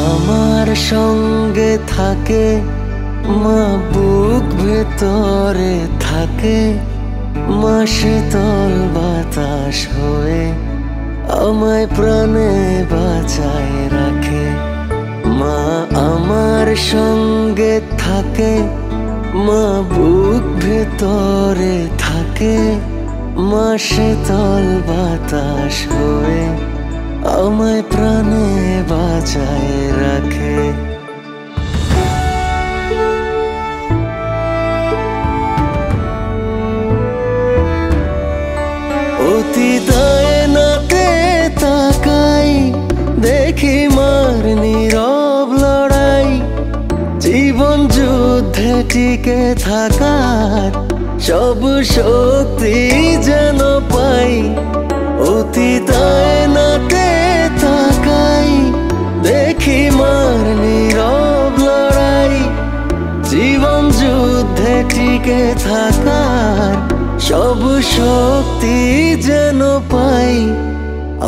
আমার সঙ্গে থাকে, মা বুক ভেতরে থাকে, মা শীতল বাতাস হয়ে আমায় প্রাণে বাঁচায় রাখে। মা আমার সঙ্গে থাকে, মা বুক ভেতরে থাকে, মা শীতল বাতাস হয়ে আমায় প্রাণে বাঁচায় রাখে। অতীত আয়নাতে তাকাই, দেখি মার নীরব লড়াই, জীবন যুদ্ধে টিকে থাকার সব শক্তি যেন পাই। অতীত আয়নাতে তাকাই, দেখি মার নীরব লড়াই, জীবন যুদ্ধে টিকে থাকার সব শক্তি যেন পাই।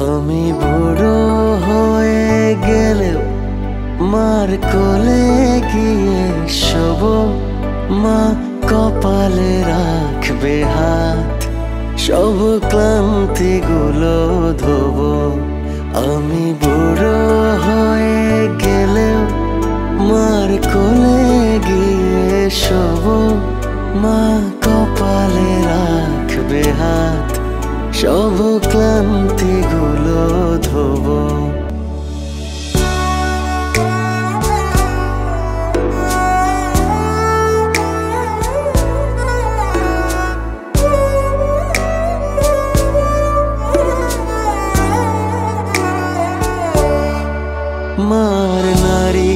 আমি বুড়ো হয়ে গেলেও মার কোলে গিয়ে শোব, মা কপালে রাখবে হাত, সব ক্লান্তি গুলো ধোব। আমি বুড়ো হয়ে গেলেও মার কোলে গিয়ে শোব, মা কপালে রাখবে হাত, সব ক্লান্তি গুলো ধোব। মার নারী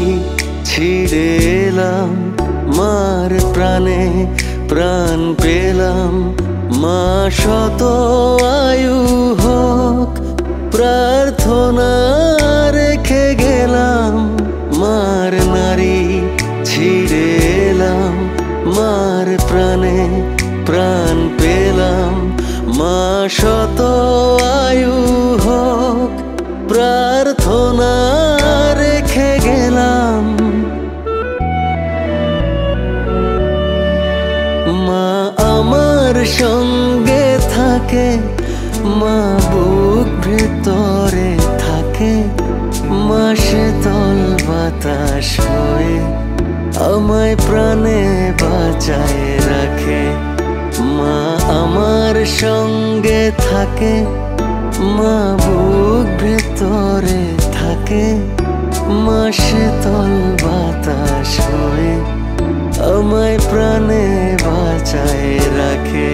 ছিঁড়ে এলাম, মার প্রাণে প্রাণ পেলাম, মা শত আয়ু হোক প্রার্থনা রেখে গেলাম। মার নারী ছিঁড়ে এলাম, মার প্রাণে প্রাণ পেলাম, মা শত আয়ু হোক প্রার্থনা রেখে গেলাম। মা আমার সঙ্গে থাকে, মা বুক ভেতরে থাকে, মা শীতল বাতাস হয়ে আমায় প্রাণে বাঁচায় রাখে। মা আমার সঙ্গে থাকে, মা বুক ভেতরে থাকে, মা শীতল বাতাস হয়ে আমায় প্রাণে বাঁচায় রাখে।